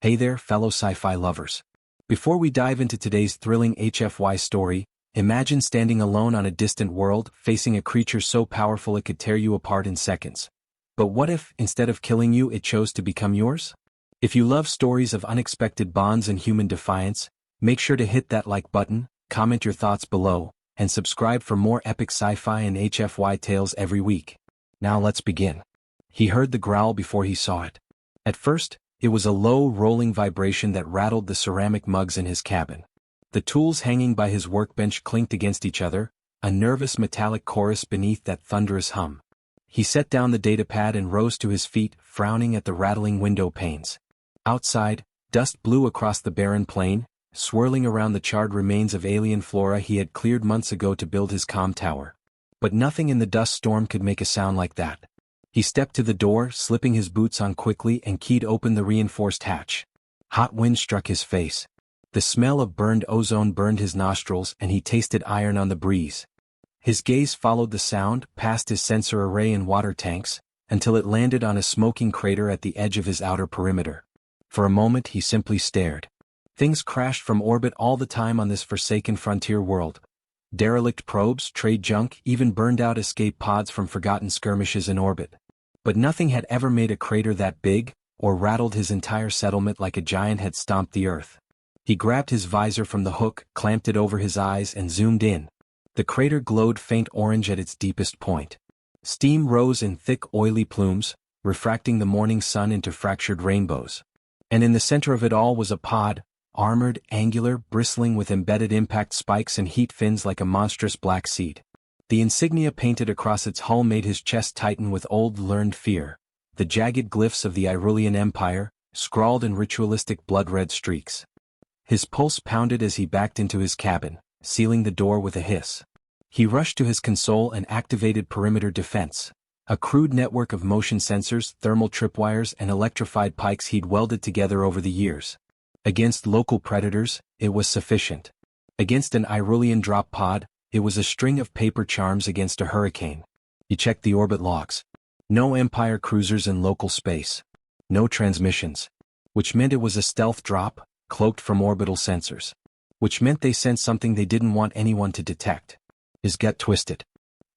Hey there, fellow sci-fi lovers. Before we dive into today's thrilling HFY story, imagine standing alone on a distant world, facing a creature so powerful it could tear you apart in seconds. But what if, instead of killing you, it chose to become yours? If you love stories of unexpected bonds and human defiance, make sure to hit that like button, comment your thoughts below, and subscribe for more epic sci-fi and HFY tales every week. Now let's begin. He heard the growl before he saw it. At first, it was a low, rolling vibration that rattled the ceramic mugs in his cabin. The tools hanging by his workbench clinked against each other, a nervous metallic chorus beneath that thunderous hum. He set down the datapad and rose to his feet, frowning at the rattling window panes. Outside, dust blew across the barren plain, swirling around the charred remains of alien flora he had cleared months ago to build his comm tower. But nothing in the dust storm could make a sound like that. He stepped to the door, slipping his boots on quickly, and keyed open the reinforced hatch. Hot wind struck his face. The smell of burned ozone burned his nostrils, and he tasted iron on the breeze. His gaze followed the sound, past his sensor array and water tanks, until it landed on a smoking crater at the edge of his outer perimeter. For a moment he simply stared. Things crashed from orbit all the time on this forsaken frontier world. Derelict probes, trade junk, even burned out escape pods from forgotten skirmishes in orbit. But nothing had ever made a crater that big, or rattled his entire settlement like a giant had stomped the earth. He grabbed his visor from the hook, clamped it over his eyes, and zoomed in. The crater glowed faint orange at its deepest point. Steam rose in thick, oily plumes, refracting the morning sun into fractured rainbows. And in the center of it all was a pod, armored, angular, bristling with embedded impact spikes and heat fins like a monstrous black seed. The insignia painted across its hull made his chest tighten with old learned fear, the jagged glyphs of the Irulian Empire, scrawled in ritualistic blood-red streaks. His pulse pounded as he backed into his cabin, sealing the door with a hiss. He rushed to his console and activated perimeter defense, a crude network of motion sensors, thermal tripwires, and electrified pikes he'd welded together over the years. Against local predators, it was sufficient. Against an Irulian drop pod, it was a string of paper charms against a hurricane. He checked the orbit logs. No Empire cruisers in local space. No transmissions. Which meant it was a stealth drop, cloaked from orbital sensors. Which meant they sensed something they didn't want anyone to detect. His gut twisted.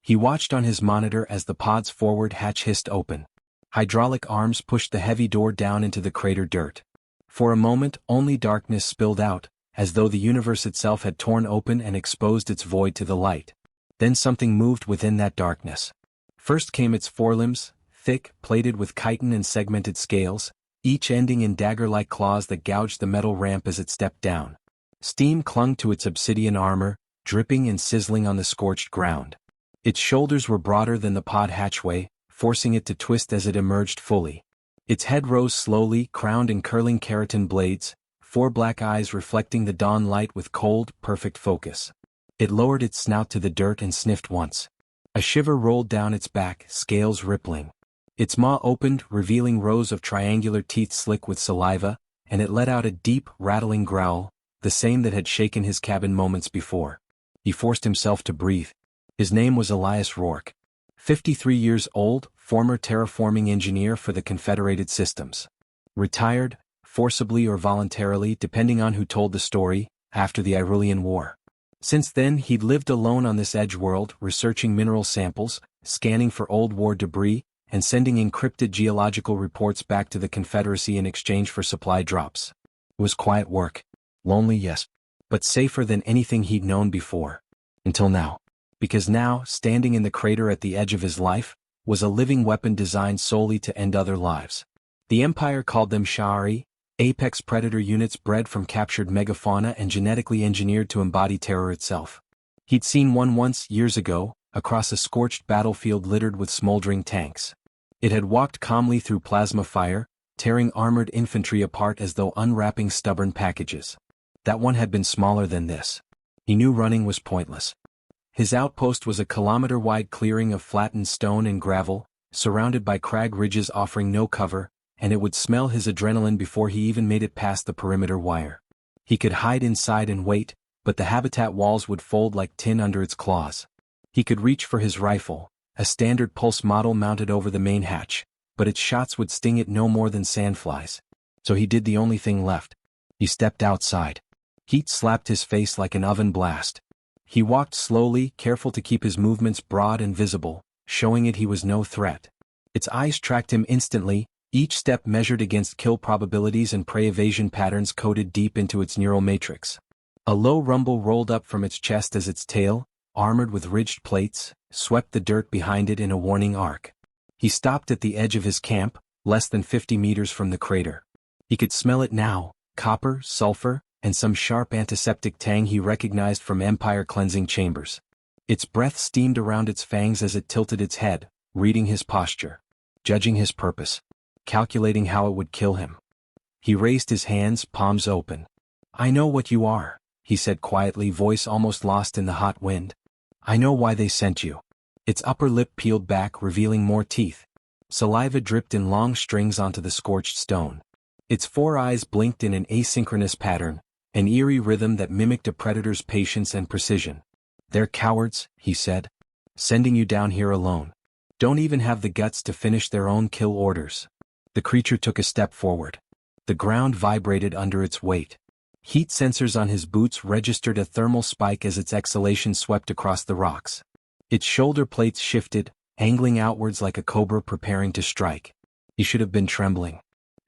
He watched on his monitor as the pod's forward hatch hissed open. Hydraulic arms pushed the heavy door down into the crater dirt. For a moment, only darkness spilled out, as though the universe itself had torn open and exposed its void to the light. Then something moved within that darkness. First came its forelimbs, thick, plated with chitin and segmented scales, each ending in dagger-like claws that gouged the metal ramp as it stepped down. Steam clung to its obsidian armor, dripping and sizzling on the scorched ground. Its shoulders were broader than the pod hatchway, forcing it to twist as it emerged fully. Its head rose slowly, crowned in curling keratin blades, 4 black eyes reflecting the dawn light with cold, perfect focus. It lowered its snout to the dirt and sniffed once. A shiver rolled down its back, scales rippling. Its maw opened, revealing rows of triangular teeth slick with saliva, and it let out a deep, rattling growl, the same that had shaken his cabin moments before. He forced himself to breathe. His name was Elias Rourke. 53 years old, former terraforming engineer for the Confederated Systems. Retired, forcibly or voluntarily depending on who told the story, after the Irulian War. Since then he'd lived alone on this edge world, researching mineral samples, scanning for old war debris, and sending encrypted geological reports back to the Confederacy in exchange for supply drops. It was quiet work. Lonely, yes, but safer than anything he'd known before. Until now. Because now, standing in the crater at the edge of his life, was a living weapon designed solely to end other lives. The Empire called them Sha'ari, apex predator units bred from captured megafauna and genetically engineered to embody terror itself. He'd seen one once, years ago, across a scorched battlefield littered with smoldering tanks. It had walked calmly through plasma fire, tearing armored infantry apart as though unwrapping stubborn packages. That one had been smaller than this. He knew running was pointless. His outpost was a kilometer-wide clearing of flattened stone and gravel, surrounded by crag ridges offering no cover, and it would smell his adrenaline before he even made it past the perimeter wire. He could hide inside and wait, but the habitat walls would fold like tin under its claws. He could reach for his rifle, a standard pulse model mounted over the main hatch, but its shots would sting it no more than sandflies. So he did the only thing left. He stepped outside. Heat slapped his face like an oven blast. He walked slowly, careful to keep his movements broad and visible, showing it he was no threat. Its eyes tracked him instantly, each step measured against kill probabilities and prey evasion patterns coded deep into its neural matrix. A low rumble rolled up from its chest as its tail, armored with ridged plates, swept the dirt behind it in a warning arc. He stopped at the edge of his camp, less than 50 meters from the crater. He could smell it now, copper, sulfur, and some sharp antiseptic tang he recognized from Empire cleansing chambers. Its breath steamed around its fangs as it tilted its head, reading his posture, judging his purpose, calculating how it would kill him. He raised his hands, palms open. "I know what you are," he said quietly, voice almost lost in the hot wind. "I know why they sent you." Its upper lip peeled back, revealing more teeth. Saliva dripped in long strings onto the scorched stone. Its 4 eyes blinked in an asynchronous pattern, an eerie rhythm that mimicked a predator's patience and precision. "They're cowards," he said. "Sending you down here alone. Don't even have the guts to finish their own kill orders." The creature took a step forward. The ground vibrated under its weight. Heat sensors on his boots registered a thermal spike as its exhalation swept across the rocks. Its shoulder plates shifted, angling outwards like a cobra preparing to strike. He should have been trembling.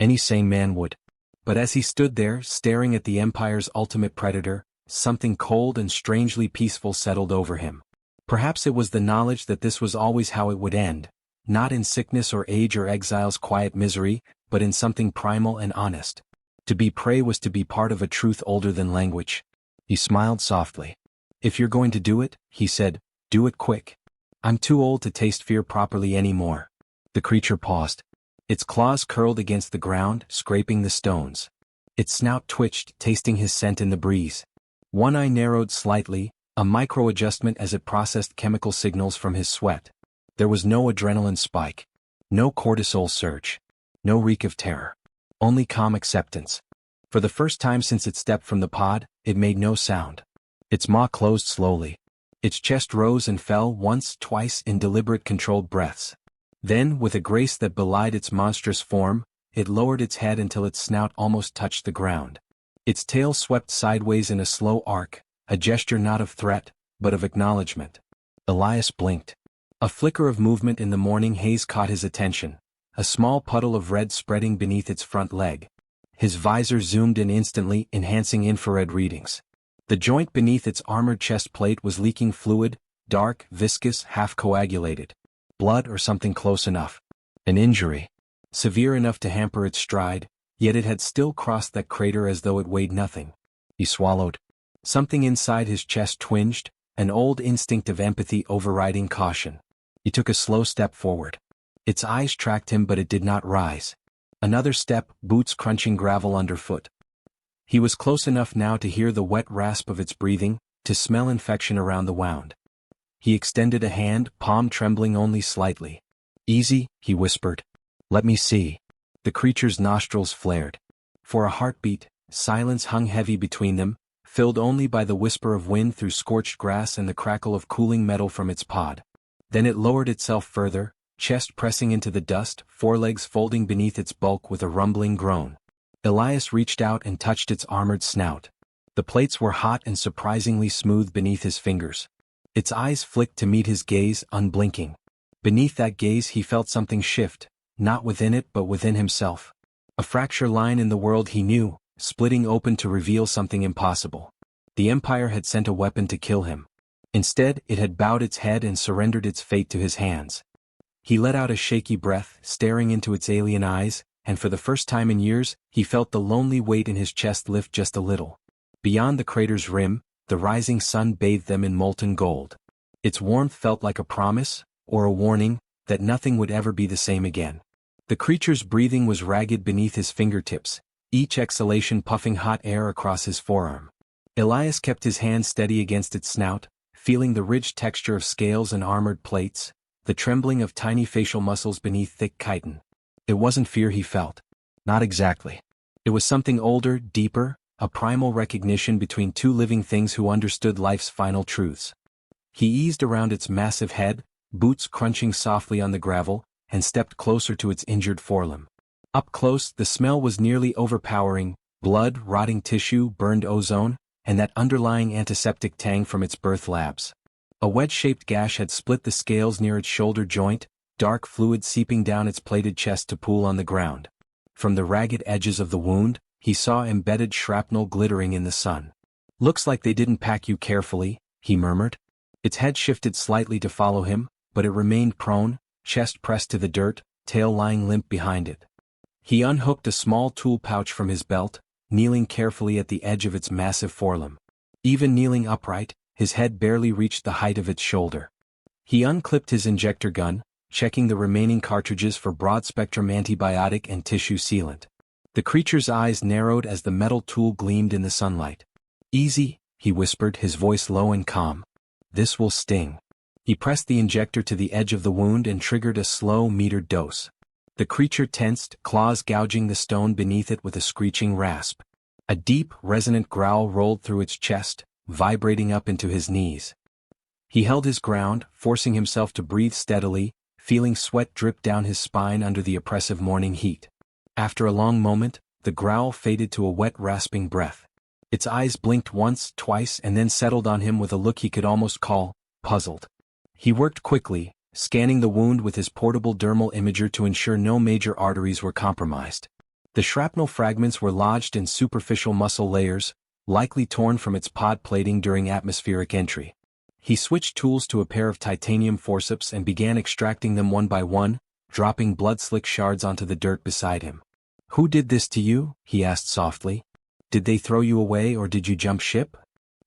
Any sane man would. But as he stood there, staring at the Empire's ultimate predator, something cold and strangely peaceful settled over him. Perhaps it was the knowledge that this was always how it would end, not in sickness or age or exile's quiet misery, but in something primal and honest. To be prey was to be part of a truth older than language. He smiled softly. "If you're going to do it," he said, "do it quick. I'm too old to taste fear properly anymore." The creature paused. Its claws curled against the ground, scraping the stones. Its snout twitched, tasting his scent in the breeze. One eye narrowed slightly, a micro-adjustment as it processed chemical signals from his sweat. There was no adrenaline spike. No cortisol surge. No reek of terror. Only calm acceptance. For the first time since it stepped from the pod, it made no sound. Its maw closed slowly. Its chest rose and fell once, twice in deliberate controlled breaths. Then, with a grace that belied its monstrous form, it lowered its head until its snout almost touched the ground. Its tail swept sideways in a slow arc, a gesture not of threat, but of acknowledgement. Elias blinked. A flicker of movement in the morning haze caught his attention, a small puddle of red spreading beneath its front leg. His visor zoomed in instantly, enhancing infrared readings. The joint beneath its armored chest plate was leaking fluid, dark, viscous, half-coagulated. Blood or something close enough. An injury. Severe enough to hamper its stride, yet it had still crossed that crater as though it weighed nothing. He swallowed. Something inside his chest twinged, an old instinct of empathy overriding caution. He took a slow step forward. Its eyes tracked him, but it did not rise. Another step, boots crunching gravel underfoot. He was close enough now to hear the wet rasp of its breathing, to smell infection around the wound. He extended a hand, palm trembling only slightly. "Easy," he whispered. "Let me see." The creature's nostrils flared. For a heartbeat, silence hung heavy between them, filled only by the whisper of wind through scorched grass and the crackle of cooling metal from its pod. Then it lowered itself further, chest pressing into the dust, forelegs folding beneath its bulk with a rumbling groan. Elias reached out and touched its armored snout. The plates were hot and surprisingly smooth beneath his fingers. Its eyes flicked to meet his gaze, unblinking. Beneath that gaze he felt something shift, not within it but within himself. A fracture line in the world he knew, splitting open to reveal something impossible. The Empire had sent a weapon to kill him. Instead, it had bowed its head and surrendered its fate to his hands. He let out a shaky breath, staring into its alien eyes, and for the first time in years, he felt the lonely weight in his chest lift just a little. Beyond the crater's rim, the rising sun bathed them in molten gold. Its warmth felt like a promise, or a warning, that nothing would ever be the same again. The creature's breathing was ragged beneath his fingertips, each exhalation puffing hot air across his forearm. Elias kept his hand steady against its snout, feeling the ridged texture of scales and armored plates, the trembling of tiny facial muscles beneath thick chitin. It wasn't fear he felt. Not exactly. It was something older, deeper, a primal recognition between two living things who understood life's final truths. He eased around its massive head, boots crunching softly on the gravel, and stepped closer to its injured forelimb. Up close, the smell was nearly overpowering: blood, rotting tissue, burned ozone, and that underlying antiseptic tang from its birth labs. A wedge-shaped gash had split the scales near its shoulder joint, dark fluid seeping down its plated chest to pool on the ground. From the ragged edges of the wound, he saw embedded shrapnel glittering in the sun. "Looks like they didn't pack you carefully," he murmured. Its head shifted slightly to follow him, but it remained prone, chest pressed to the dirt, tail lying limp behind it. He unhooked a small tool pouch from his belt, kneeling carefully at the edge of its massive forelimb. Even kneeling upright, his head barely reached the height of its shoulder. He unclipped his injector gun, checking the remaining cartridges for broad-spectrum antibiotic and tissue sealant. The creature's eyes narrowed as the metal tool gleamed in the sunlight. "Easy," he whispered, his voice low and calm. "This will sting." He pressed the injector to the edge of the wound and triggered a slow, metered dose. The creature tensed, claws gouging the stone beneath it with a screeching rasp. A deep, resonant growl rolled through its chest, vibrating up into his knees. He held his ground, forcing himself to breathe steadily, feeling sweat drip down his spine under the oppressive morning heat. After a long moment, the growl faded to a wet, rasping breath. Its eyes blinked once, twice, and then settled on him with a look he could almost call puzzled. He worked quickly, scanning the wound with his portable dermal imager to ensure no major arteries were compromised. The shrapnel fragments were lodged in superficial muscle layers, likely torn from its pod plating during atmospheric entry. He switched tools to a pair of titanium forceps and began extracting them one by one, dropping blood-slick shards onto the dirt beside him. "Who did this to you?" he asked softly. "Did they throw you away or did you jump ship?"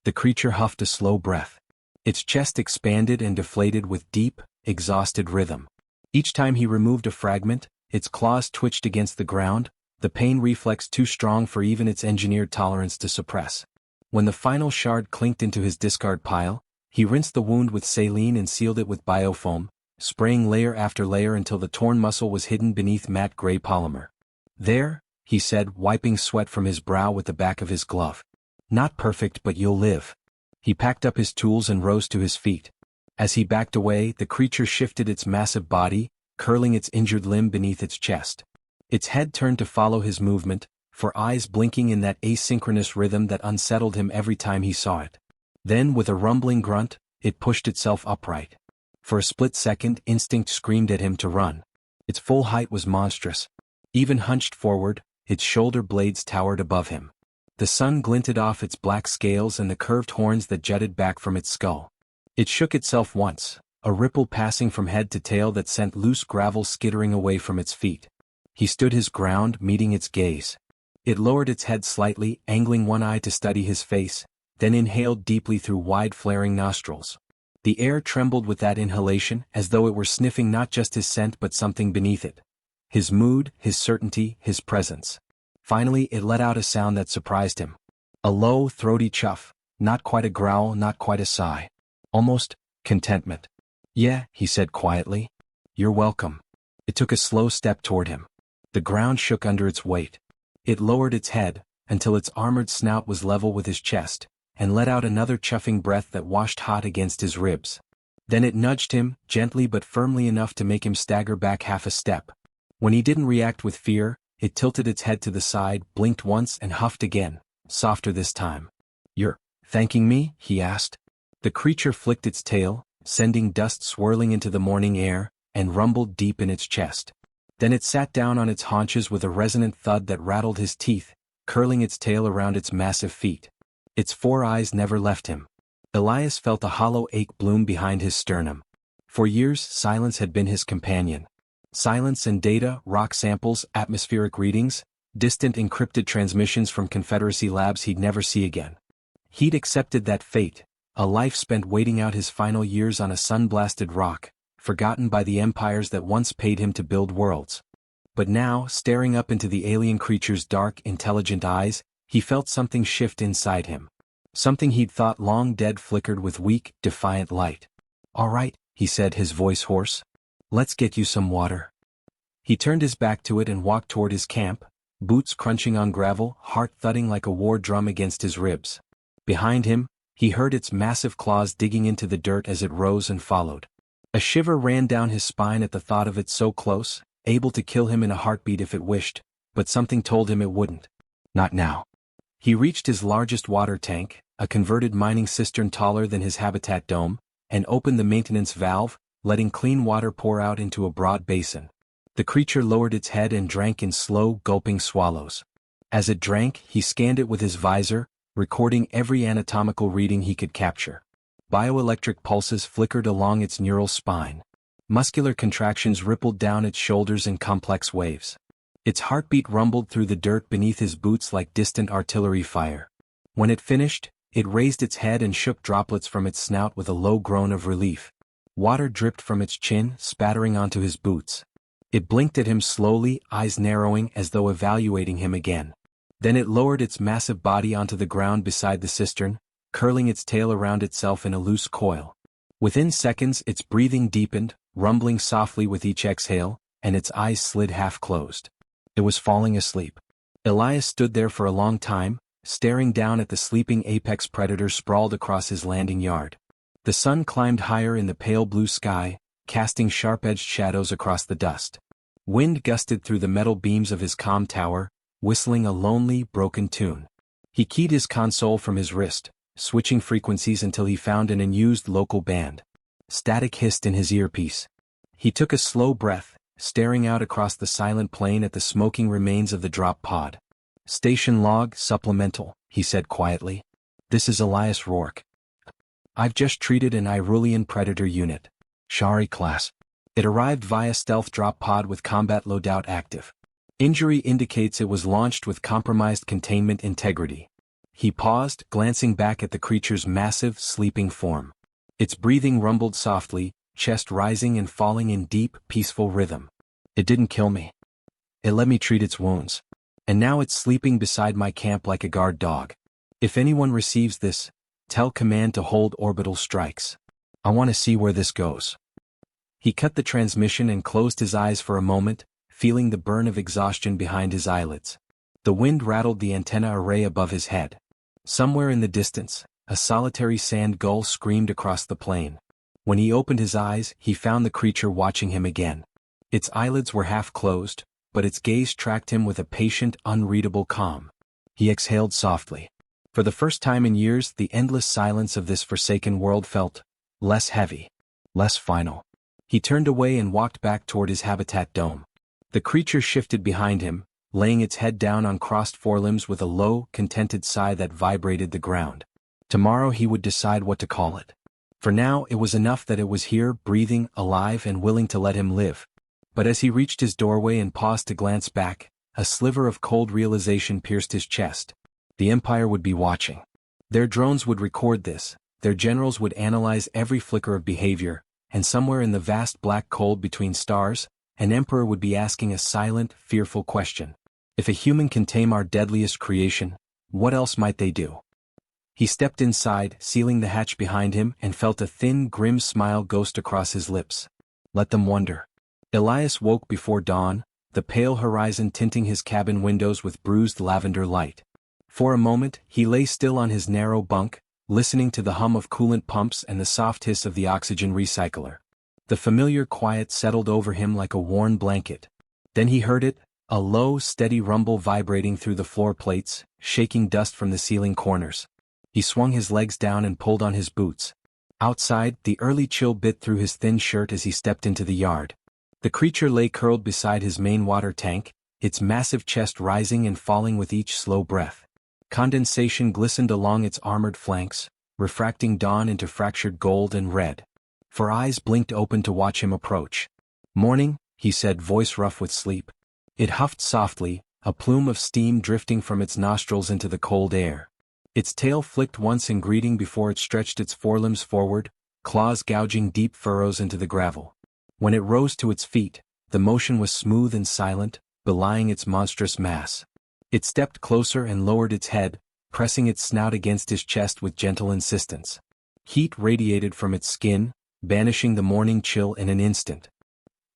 The creature huffed a slow breath. Its chest expanded and deflated with deep, exhausted rhythm. Each time he removed a fragment, its claws twitched against the ground, the pain reflex too strong for even its engineered tolerance to suppress. When the final shard clinked into his discard pile, he rinsed the wound with saline and sealed it with biofoam, spraying layer after layer until the torn muscle was hidden beneath matte gray polymer. "There," he said, wiping sweat from his brow with the back of his glove. "Not perfect, but you'll live." He packed up his tools and rose to his feet. As he backed away, the creature shifted its massive body, curling its injured limb beneath its chest. Its head turned to follow his movement, for eyes blinking in that asynchronous rhythm that unsettled him every time he saw it. Then, with a rumbling grunt, it pushed itself upright. For a split second, instinct screamed at him to run. Its full height was monstrous. Even hunched forward, its shoulder blades towered above him. The sun glinted off its black scales and the curved horns that jutted back from its skull. It shook itself once, a ripple passing from head to tail that sent loose gravel skittering away from its feet. He stood his ground, meeting its gaze. It lowered its head slightly, angling one eye to study his face, then inhaled deeply through wide flaring nostrils. The air trembled with that inhalation, as though it were sniffing not just his scent but something beneath it. His mood, his certainty, his presence. Finally it let out a sound that surprised him. A low, throaty chuff, not quite a growl, not quite a sigh. Almost contentment. "Yeah," he said quietly. "You're welcome." It took a slow step toward him. The ground shook under its weight. It lowered its head, until its armored snout was level with his chest, and let out another chuffing breath that washed hot against his ribs. Then it nudged him, gently but firmly enough to make him stagger back half a step. When he didn't react with fear, it tilted its head to the side, blinked once and huffed again, softer this time. "You're thanking me?" he asked. The creature flicked its tail, sending dust swirling into the morning air, and rumbled deep in its chest. Then it sat down on its haunches with a resonant thud that rattled his teeth, curling its tail around its massive feet. Its four eyes never left him. Elias felt a hollow ache bloom behind his sternum. For years, silence had been his companion. Silence and data, rock samples, atmospheric readings, distant encrypted transmissions from Confederacy labs he'd never see again. He'd accepted that fate, a life spent waiting out his final years on a sun-blasted rock, forgotten by the empires that once paid him to build worlds. But now, staring up into the alien creature's dark, intelligent eyes, he felt something shift inside him. Something he'd thought long dead flickered with weak, defiant light. "All right," he said, his voice hoarse. "Let's get you some water." He turned his back to it and walked toward his camp, boots crunching on gravel, heart thudding like a war drum against his ribs. Behind him, he heard its massive claws digging into the dirt as it rose and followed. A shiver ran down his spine at the thought of it so close, able to kill him in a heartbeat if it wished, but something told him it wouldn't. Not now. He reached his largest water tank, a converted mining cistern taller than his habitat dome, and opened the maintenance valve, letting clean water pour out into a broad basin. The creature lowered its head and drank in slow, gulping swallows. As it drank, he scanned it with his visor, recording every anatomical reading he could capture. Bioelectric pulses flickered along its neural spine. Muscular contractions rippled down its shoulders in complex waves. Its heartbeat rumbled through the dirt beneath his boots like distant artillery fire. When it finished, it raised its head and shook droplets from its snout with a low groan of relief. Water dripped from its chin, spattering onto his boots. It blinked at him slowly, eyes narrowing as though evaluating him again. Then it lowered its massive body onto the ground beside the cistern, curling its tail around itself in a loose coil. Within seconds, its breathing deepened, rumbling softly with each exhale, and its eyes slid half-closed. It was falling asleep. Elias stood there for a long time, staring down at the sleeping apex predator sprawled across his landing yard. The sun climbed higher in the pale blue sky, casting sharp-edged shadows across the dust. Wind gusted through the metal beams of his comm tower, whistling a lonely, broken tune. He keyed his console from his wrist, switching frequencies until he found an unused local band. Static hissed in his earpiece. He took a slow breath, staring out across the silent plain at the smoking remains of the drop pod. "Station log, supplemental," he said quietly. "This is Elias Rourke. I've just treated an Irulian Predator unit. Shari class. It arrived via stealth drop pod with combat loadout active. Injury indicates it was launched with compromised containment integrity." He paused, glancing back at the creature's massive, sleeping form. Its breathing rumbled softly, chest rising and falling in deep, peaceful rhythm. "It didn't kill me. It let me treat its wounds. And now it's sleeping beside my camp like a guard dog. If anyone receives this, tell command to hold orbital strikes. I want to see where this goes." He cut the transmission and closed his eyes for a moment, feeling the burn of exhaustion behind his eyelids. The wind rattled the antenna array above his head. Somewhere in the distance, a solitary sand gull screamed across the plain. When he opened his eyes, he found the creature watching him again. Its eyelids were half closed, but its gaze tracked him with a patient, unreadable calm. He exhaled softly. For the first time in years, the endless silence of this forsaken world felt less heavy, less final. He turned away and walked back toward his habitat dome. The creature shifted behind him, laying its head down on crossed forelimbs with a low, contented sigh that vibrated the ground. Tomorrow he would decide what to call it. For now, it was enough that it was here, breathing, alive, and willing to let him live. But as he reached his doorway and paused to glance back, a sliver of cold realization pierced his chest. The Empire would be watching. Their drones would record this, their generals would analyze every flicker of behavior, and somewhere in the vast black cold between stars, an emperor would be asking a silent, fearful question. If a human can tame our deadliest creation, what else might they do? He stepped inside, sealing the hatch behind him, and felt a thin, grim smile ghost across his lips. Let them wonder. Elias woke before dawn, the pale horizon tinting his cabin windows with bruised lavender light. For a moment, he lay still on his narrow bunk, listening to the hum of coolant pumps and the soft hiss of the oxygen recycler. The familiar quiet settled over him like a worn blanket. Then he heard it, a low, steady rumble vibrating through the floor plates, shaking dust from the ceiling corners. He swung his legs down and pulled on his boots. Outside, the early chill bit through his thin shirt as he stepped into the yard. The creature lay curled beside his main water tank, its massive chest rising and falling with each slow breath. Condensation glistened along its armored flanks, refracting dawn into fractured gold and red. Four eyes blinked open to watch him approach. "Morning," he said, voice rough with sleep. It huffed softly, a plume of steam drifting from its nostrils into the cold air. Its tail flicked once in greeting before it stretched its forelimbs forward, claws gouging deep furrows into the gravel. When it rose to its feet, the motion was smooth and silent, belying its monstrous mass. It stepped closer and lowered its head, pressing its snout against his chest with gentle insistence. Heat radiated from its skin, banishing the morning chill in an instant.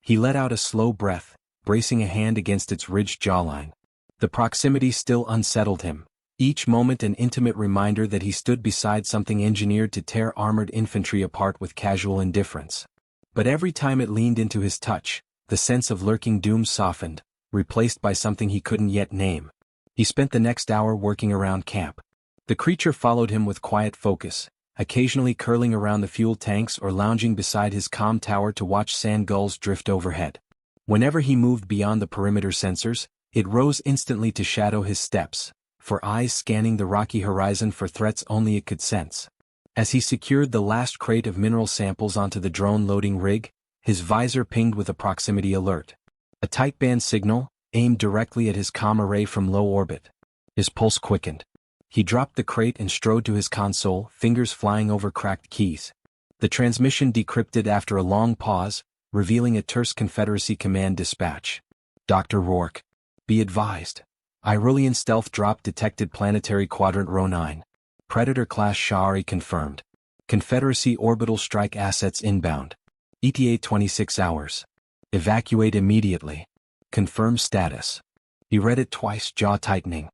He let out a slow breath, bracing a hand against its ridged jawline. The proximity still unsettled him, each moment an intimate reminder that he stood beside something engineered to tear armored infantry apart with casual indifference. But every time it leaned into his touch, the sense of lurking doom softened, replaced by something he couldn't yet name. He spent the next hour working around camp. The creature followed him with quiet focus, occasionally curling around the fuel tanks or lounging beside his comm tower to watch sand gulls drift overhead. Whenever he moved beyond the perimeter sensors, it rose instantly to shadow his steps, for eyes scanning the rocky horizon for threats only it could sense. As he secured the last crate of mineral samples onto the drone loading rig, his visor pinged with a proximity alert. A tight band signal, aimed directly at his comm array from low orbit. His pulse quickened. He dropped the crate and strode to his console, fingers flying over cracked keys. The transmission decrypted after a long pause, revealing a terse Confederacy command dispatch. Dr. Rourke. Be advised. Irulian stealth drop detected planetary quadrant Rho 9. Predator-class Sha'ari confirmed. Confederacy orbital strike assets inbound. ETA 26 hours. Evacuate immediately. Confirm status. He read it twice, jaw tightening.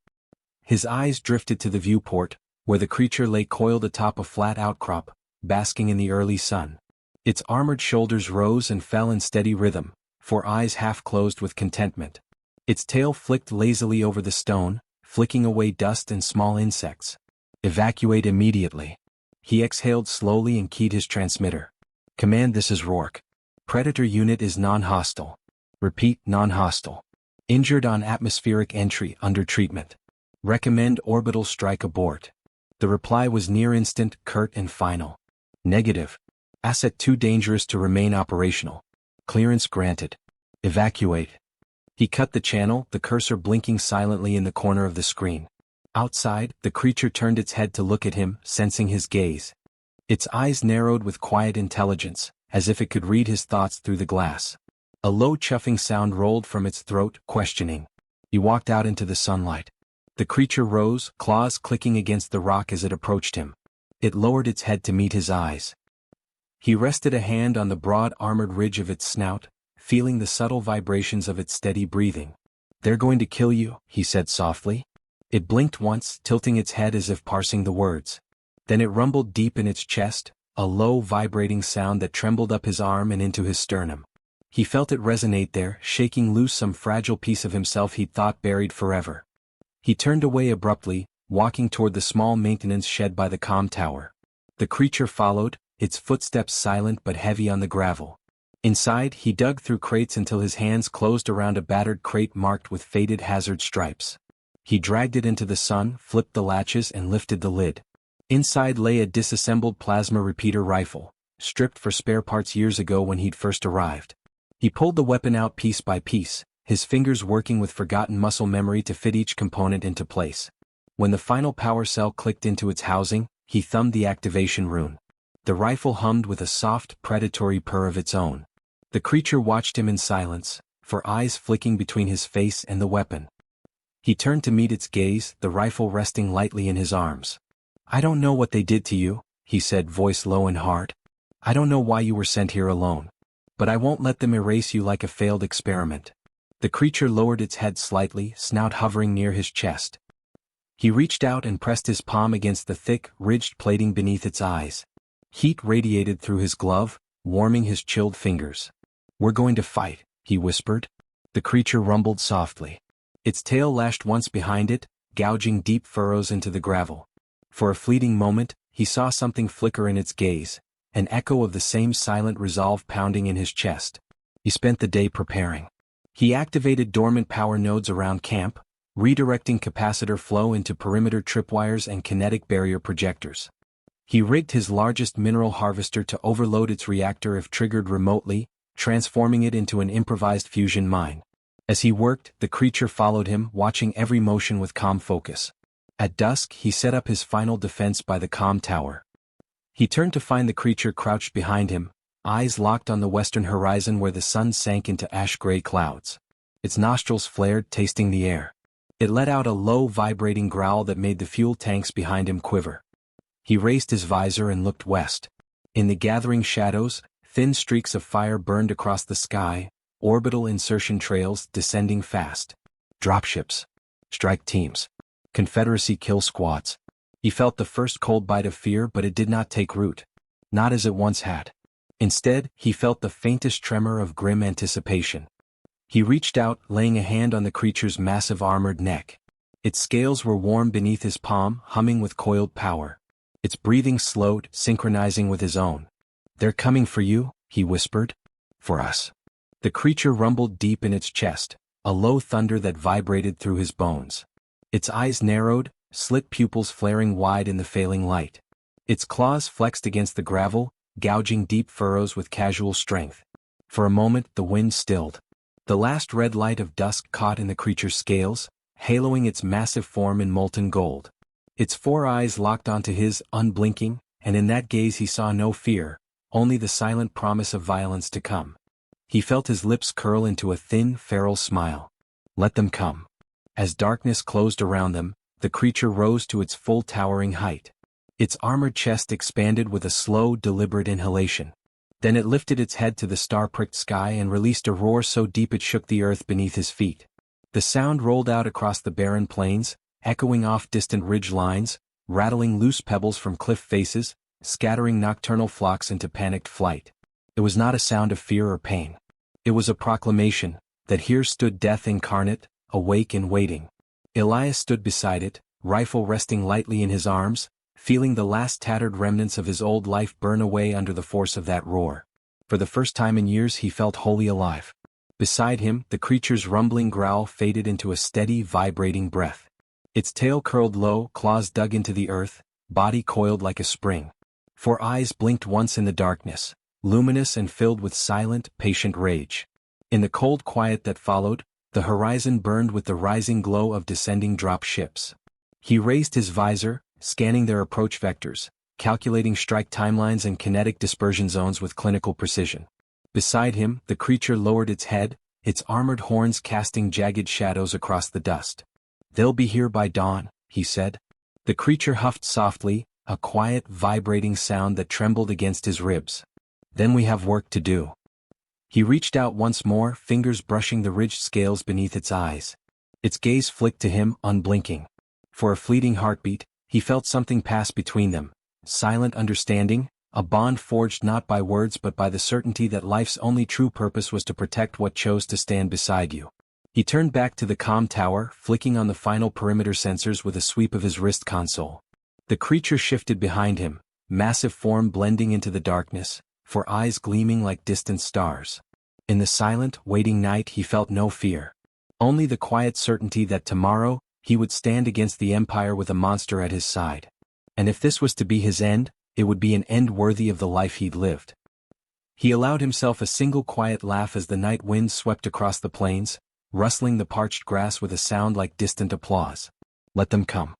His eyes drifted to the viewport, where the creature lay coiled atop a flat outcrop, basking in the early sun. Its armored shoulders rose and fell in steady rhythm, for eyes half closed with contentment. Its tail flicked lazily over the stone, flicking away dust and small insects. Evacuate immediately. He exhaled slowly and keyed his transmitter. Command, this is Rourke. Predator unit is non-hostile. Repeat, non-hostile. Injured on atmospheric entry under treatment. Recommend orbital strike abort. The reply was near instant, curt and final. Negative. Asset too dangerous to remain operational. Clearance granted. Evacuate. He cut the channel, the cursor blinking silently in the corner of the screen. Outside, the creature turned its head to look at him, sensing his gaze. Its eyes narrowed with quiet intelligence, as if it could read his thoughts through the glass. A low chuffing sound rolled from its throat, questioning. He walked out into the sunlight. The creature rose, claws clicking against the rock as it approached him. It lowered its head to meet his eyes. He rested a hand on the broad armored ridge of its snout, feeling the subtle vibrations of its steady breathing. They're going to kill you, he said softly. It blinked once, tilting its head as if parsing the words. Then it rumbled deep in its chest, a low vibrating sound that trembled up his arm and into his sternum. He felt it resonate there, shaking loose some fragile piece of himself he'd thought buried forever. He turned away abruptly, walking toward the small maintenance shed by the comm tower. The creature followed, its footsteps silent but heavy on the gravel. Inside, he dug through crates until his hands closed around a battered crate marked with faded hazard stripes. He dragged it into the sun, flipped the latches and lifted the lid. Inside lay a disassembled plasma repeater rifle, stripped for spare parts years ago when he'd first arrived. He pulled the weapon out piece by piece, his fingers working with forgotten muscle memory to fit each component into place. When the final power cell clicked into its housing, he thumbed the activation rune. The rifle hummed with a soft, predatory purr of its own. The creature watched him in silence, for eyes flicking between his face and the weapon. He turned to meet its gaze, the rifle resting lightly in his arms. I don't know what they did to you, he said, voice low and hard. I don't know why you were sent here alone. But I won't let them erase you like a failed experiment. The creature lowered its head slightly, snout hovering near his chest. He reached out and pressed his palm against the thick, ridged plating beneath its eyes. Heat radiated through his glove, warming his chilled fingers. We're going to fight, he whispered. The creature rumbled softly. Its tail lashed once behind it, gouging deep furrows into the gravel. For a fleeting moment, he saw something flicker in its gaze, an echo of the same silent resolve pounding in his chest. He spent the day preparing. He activated dormant power nodes around camp, redirecting capacitor flow into perimeter tripwires and kinetic barrier projectors. He rigged his largest mineral harvester to overload its reactor if triggered remotely, transforming it into an improvised fusion mine. As he worked, the creature followed him, watching every motion with calm focus. At dusk, he set up his final defense by the comm tower. He turned to find the creature crouched behind him, eyes locked on the western horizon where the sun sank into ash-gray clouds. Its nostrils flared, tasting the air. It let out a low, vibrating growl that made the fuel tanks behind him quiver. He raised his visor and looked west. In the gathering shadows, thin streaks of fire burned across the sky, orbital insertion trails descending fast. Dropships. Strike teams. Confederacy kill squads. He felt the first cold bite of fear, but it did not take root. Not as it once had. Instead, he felt the faintest tremor of grim anticipation. He reached out, laying a hand on the creature's massive armored neck. Its scales were warm beneath his palm, humming with coiled power. Its breathing slowed, synchronizing with his own. "They're coming for you," he whispered. "For us." The creature rumbled deep in its chest, a low thunder that vibrated through his bones. Its eyes narrowed, slit pupils flaring wide in the failing light. Its claws flexed against the gravel, gouging deep furrows with casual strength. For a moment the wind stilled. The last red light of dusk caught in the creature's scales, haloing its massive form in molten gold. Its 4 eyes locked onto his, unblinking, and in that gaze he saw no fear, only the silent promise of violence to come. He felt his lips curl into a thin, feral smile. Let them come. As darkness closed around them, the creature rose to its full towering height. Its armored chest expanded with a slow, deliberate inhalation. Then it lifted its head to the star-pricked sky and released a roar so deep it shook the earth beneath his feet. The sound rolled out across the barren plains, echoing off distant ridge lines, rattling loose pebbles from cliff faces, scattering nocturnal flocks into panicked flight. It was not a sound of fear or pain. It was a proclamation that here stood death incarnate, awake and waiting. Elias stood beside it, rifle resting lightly in his arms, feeling the last tattered remnants of his old life burn away under the force of that roar. For the first time in years he felt wholly alive. Beside him, the creature's rumbling growl faded into a steady, vibrating breath. Its tail curled low, claws dug into the earth, body coiled like a spring. 4 eyes blinked once in the darkness, luminous and filled with silent, patient rage. In the cold quiet that followed, the horizon burned with the rising glow of descending drop ships. He raised his visor, scanning their approach vectors, calculating strike timelines and kinetic dispersion zones with clinical precision. Beside him, the creature lowered its head, its armored horns casting jagged shadows across the dust. "They'll be here by dawn," he said. The creature huffed softly, a quiet, vibrating sound that trembled against his ribs. "Then we have work to do." He reached out once more, fingers brushing the ridged scales beneath its eyes. Its gaze flicked to him, unblinking. For a fleeting heartbeat, he felt something pass between them, silent understanding, a bond forged not by words but by the certainty that life's only true purpose was to protect what chose to stand beside you. He turned back to the comm tower, flicking on the final perimeter sensors with a sweep of his wrist console. The creature shifted behind him, massive form blending into the darkness, 4 eyes gleaming like distant stars. In the silent, waiting night he felt no fear. Only the quiet certainty that tomorrow, he would stand against the Empire with a monster at his side. And if this was to be his end, it would be an end worthy of the life he'd lived. He allowed himself a single quiet laugh as the night wind swept across the plains, rustling the parched grass with a sound like distant applause. Let them come.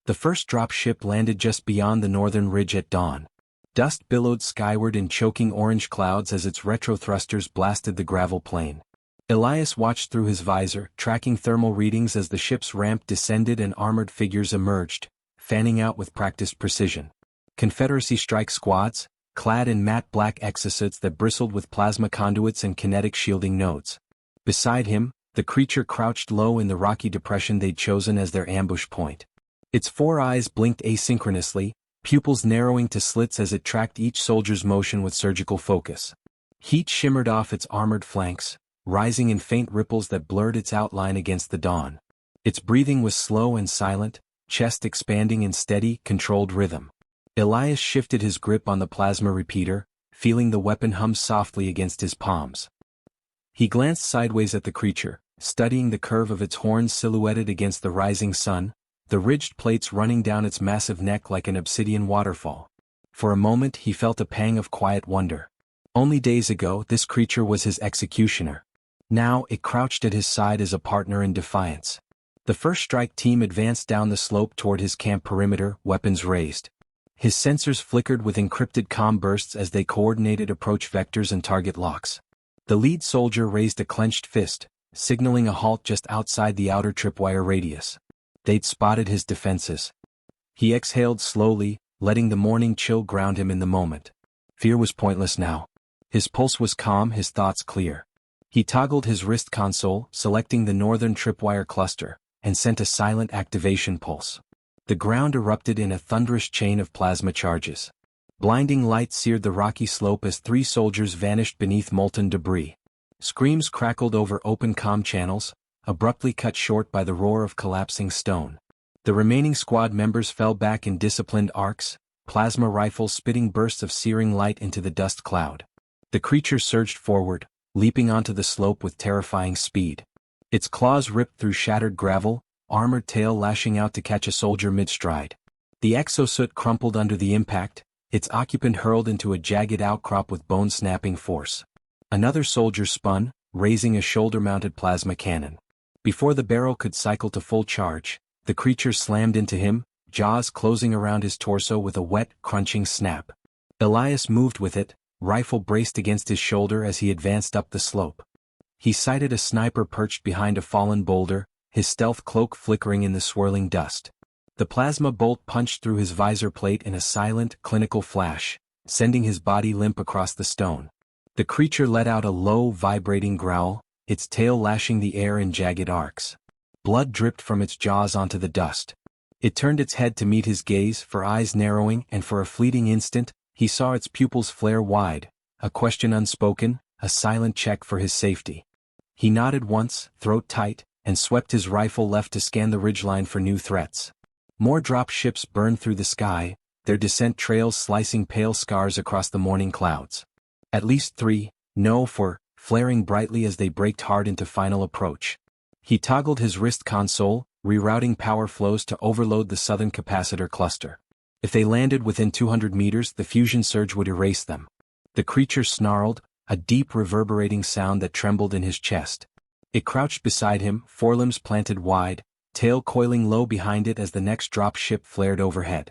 The first drop ship landed just beyond the northern ridge at dawn. Dust billowed skyward in choking orange clouds as its retro thrusters blasted the gravel plain. Elias watched through his visor, tracking thermal readings as the ship's ramp descended and armored figures emerged, fanning out with practiced precision. Confederacy strike squads, clad in matte black exosuits that bristled with plasma conduits and kinetic shielding nodes. Beside him, the creature crouched low in the rocky depression they'd chosen as their ambush point. Its 4 eyes blinked asynchronously, pupils narrowing to slits as it tracked each soldier's motion with surgical focus. Heat shimmered off its armored flanks, rising in faint ripples that blurred its outline against the dawn. Its breathing was slow and silent, chest expanding in steady, controlled rhythm. Elias shifted his grip on the plasma repeater, feeling the weapon hum softly against his palms. He glanced sideways at the creature, studying the curve of its horns silhouetted against the rising sun, the ridged plates running down its massive neck like an obsidian waterfall. For a moment he felt a pang of quiet wonder. Only days ago this creature was his executioner. Now it crouched at his side as a partner in defiance. The first strike team advanced down the slope toward his camp perimeter, weapons raised. His sensors flickered with encrypted comm bursts as they coordinated approach vectors and target locks. The lead soldier raised a clenched fist, signaling a halt just outside the outer tripwire radius. They'd spotted his defenses. He exhaled slowly, letting the morning chill ground him in the moment. Fear was pointless now. His pulse was calm, his thoughts clear. He toggled his wrist console, selecting the northern tripwire cluster, and sent a silent activation pulse. The ground erupted in a thunderous chain of plasma charges. Blinding light seared the rocky slope as 3 soldiers vanished beneath molten debris. Screams crackled over open comm channels, abruptly cut short by the roar of collapsing stone. The remaining squad members fell back in disciplined arcs, plasma rifles spitting bursts of searing light into the dust cloud. The creature surged forward, leaping onto the slope with terrifying speed. Its claws ripped through shattered gravel, armored tail lashing out to catch a soldier mid-stride. The exosuit crumpled under the impact, its occupant hurled into a jagged outcrop with bone-snapping force. Another soldier spun, raising a shoulder-mounted plasma cannon. Before the barrel could cycle to full charge, the creature slammed into him, jaws closing around his torso with a wet, crunching snap. Elias moved with it, rifle braced against his shoulder as he advanced up the slope. He sighted a sniper perched behind a fallen boulder, his stealth cloak flickering in the swirling dust. The plasma bolt punched through his visor plate in a silent, clinical flash, sending his body limp across the stone. The creature let out a low, vibrating growl, its tail lashing the air in jagged arcs. Blood dripped from its jaws onto the dust. It turned its head to meet his gaze, for eyes narrowing, and for a fleeting instant, he saw its pupils flare wide, a question unspoken, a silent check for his safety. He nodded once, throat tight, and swept his rifle left to scan the ridgeline for new threats. More drop ships burned through the sky, their descent trails slicing pale scars across the morning clouds. At least 3, no 4, flaring brightly as they braked hard into final approach. He toggled his wrist console, rerouting power flows to overload the southern capacitor cluster. If they landed within 200 meters, the fusion surge would erase them. The creature snarled, a deep reverberating sound that trembled in his chest. It crouched beside him, forelimbs planted wide, tail coiling low behind it as the next drop ship flared overhead.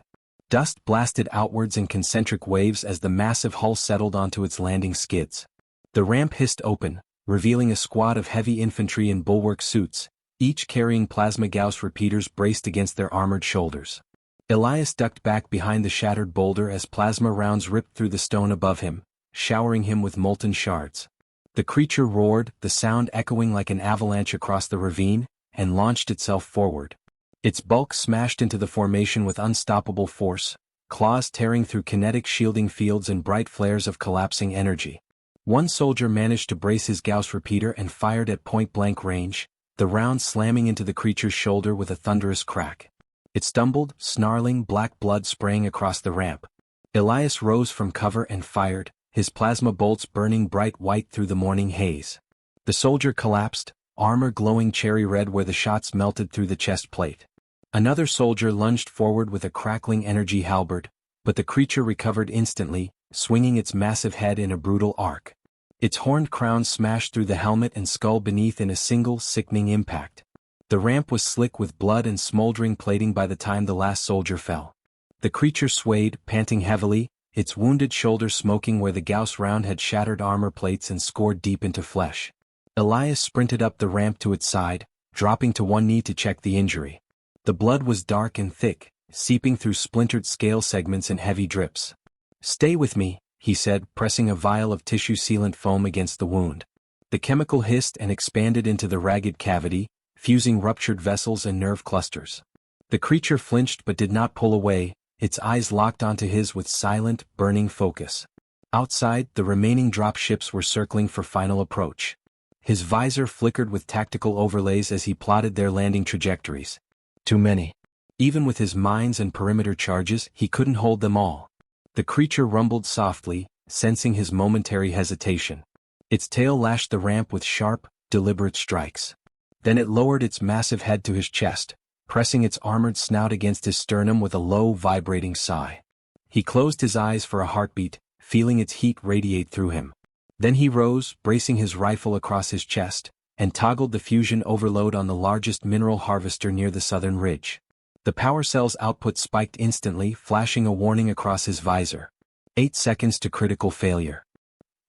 Dust blasted outwards in concentric waves as the massive hull settled onto its landing skids. The ramp hissed open, revealing a squad of heavy infantry in bulwark suits, each carrying plasma Gauss repeaters braced against their armored shoulders. Elias ducked back behind the shattered boulder as plasma rounds ripped through the stone above him, showering him with molten shards. The creature roared, the sound echoing like an avalanche across the ravine, and launched itself forward. Its bulk smashed into the formation with unstoppable force, claws tearing through kinetic shielding fields and bright flares of collapsing energy. One soldier managed to brace his Gauss repeater and fired at point-blank range, the round slamming into the creature's shoulder with a thunderous crack. It stumbled, snarling, black blood spraying across the ramp. Elias rose from cover and fired, his plasma bolts burning bright white through the morning haze. The soldier collapsed, armor glowing cherry red where the shots melted through the chest plate. Another soldier lunged forward with a crackling energy halberd, but the creature recovered instantly, swinging its massive head in a brutal arc. Its horned crown smashed through the helmet and skull beneath in a single, sickening impact. The ramp was slick with blood and smoldering plating by the time the last soldier fell. The creature swayed, panting heavily, its wounded shoulder smoking where the Gauss round had shattered armor plates and scored deep into flesh. Elias sprinted up the ramp to its side, dropping to one knee to check the injury. The blood was dark and thick, seeping through splintered scale segments in heavy drips. "Stay with me," he said, pressing a vial of tissue sealant foam against the wound. The chemical hissed and expanded into the ragged cavity, fusing ruptured vessels and nerve clusters. The creature flinched but did not pull away, its eyes locked onto his with silent, burning focus. Outside, the remaining drop ships were circling for final approach. His visor flickered with tactical overlays as he plotted their landing trajectories. Too many. Even with his mines and perimeter charges, he couldn't hold them all. The creature rumbled softly, sensing his momentary hesitation. Its tail lashed the ramp with sharp, deliberate strikes. Then it lowered its massive head to his chest, pressing its armored snout against his sternum with a low, vibrating sigh. He closed his eyes for a heartbeat, feeling its heat radiate through him. Then he rose, bracing his rifle across his chest, and toggled the fusion overload on the largest mineral harvester near the southern ridge. The power cell's output spiked instantly, flashing a warning across his visor. 8 seconds to critical failure.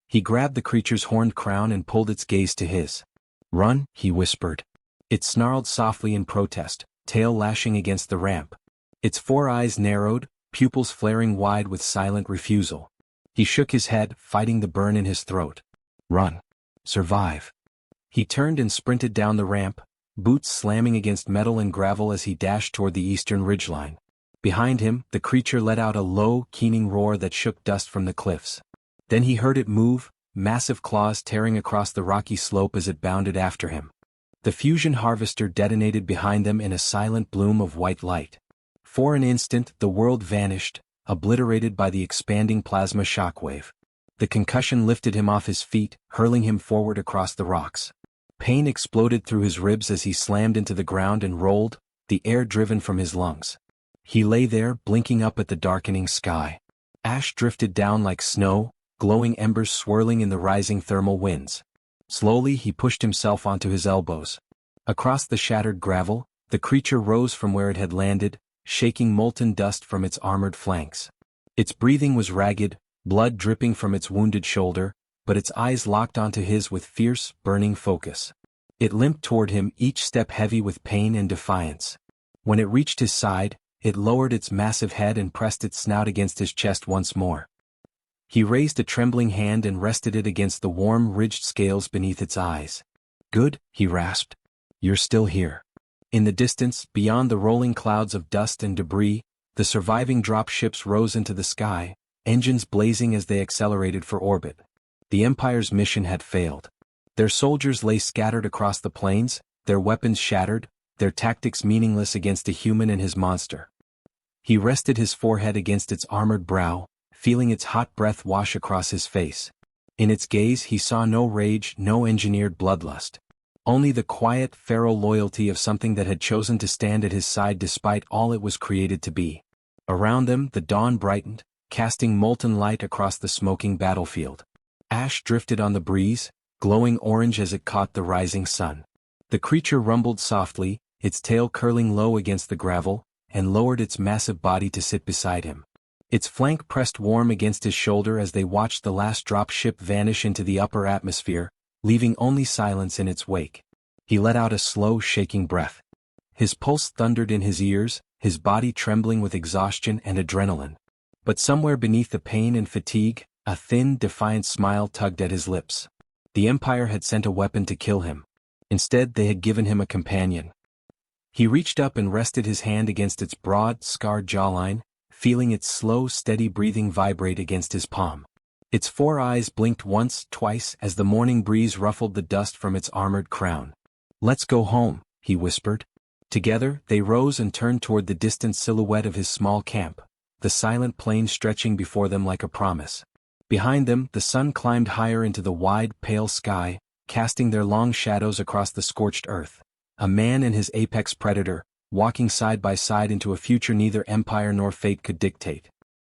He grabbed the creature's horned crown and pulled its gaze to his. "Run," he whispered. It snarled softly in protest, tail lashing against the ramp. Its 4 eyes narrowed, pupils flaring wide with silent refusal. He shook his head, fighting the burn in his throat. "Run. Survive." He turned and sprinted down the ramp, boots slamming against metal and gravel as he dashed toward the eastern ridgeline. Behind him, the creature let out a low, keening roar that shook dust from the cliffs. Then he heard it move, massive claws tearing across the rocky slope as it bounded after him. The fusion harvester detonated behind them in a silent bloom of white light. For an instant, the world vanished, obliterated by the expanding plasma shockwave. The concussion lifted him off his feet, hurling him forward across the rocks. Pain exploded through his ribs as he slammed into the ground and rolled, the air driven from his lungs. He lay there, blinking up at the darkening sky. Ash drifted down like snow, glowing embers swirling in the rising thermal winds. Slowly he pushed himself onto his elbows. Across the shattered gravel, the creature rose from where it had landed, shaking molten dust from its armored flanks. Its breathing was ragged, blood dripping from its wounded shoulder, but its eyes locked onto his with fierce, burning focus. It limped toward him, each step heavy with pain and defiance. When it reached his side, it lowered its massive head and pressed its snout against his chest once more. He raised a trembling hand and rested it against the warm, ridged scales beneath its eyes. "Good," he rasped. "You're still here." In the distance, beyond the rolling clouds of dust and debris, the surviving drop ships rose into the sky, engines blazing as they accelerated for orbit. The Empire's mission had failed. Their soldiers lay scattered across the plains, their weapons shattered, their tactics meaningless against a human and his monster. He rested his forehead against its armored brow, feeling its hot breath wash across his face. In its gaze he saw no rage, no engineered bloodlust. Only the quiet, feral loyalty of something that had chosen to stand at his side despite all it was created to be. Around them, the dawn brightened, casting molten light across the smoking battlefield. Ash drifted on the breeze, glowing orange as it caught the rising sun. The creature rumbled softly, its tail curling low against the gravel, and lowered its massive body to sit beside him. Its flank pressed warm against his shoulder as they watched the last drop ship vanish into the upper atmosphere, leaving only silence in its wake. He let out a slow, shaking breath. His pulse thundered in his ears, his body trembling with exhaustion and adrenaline. But somewhere beneath the pain and fatigue, a thin, defiant smile tugged at his lips. The Empire had sent a weapon to kill him. Instead, they had given him a companion. He reached up and rested his hand against its broad, scarred jawline, feeling its slow, steady breathing vibrate against his palm. Its 4 eyes blinked once, twice, as the morning breeze ruffled the dust from its armored crown. "Let's go home," he whispered. Together, they rose and turned toward the distant silhouette of his small camp, the silent plain stretching before them like a promise. Behind them, the sun climbed higher into the wide, pale sky, casting their long shadows across the scorched earth. A man and his apex predator, walking side by side into a future neither empire nor fate could dictate.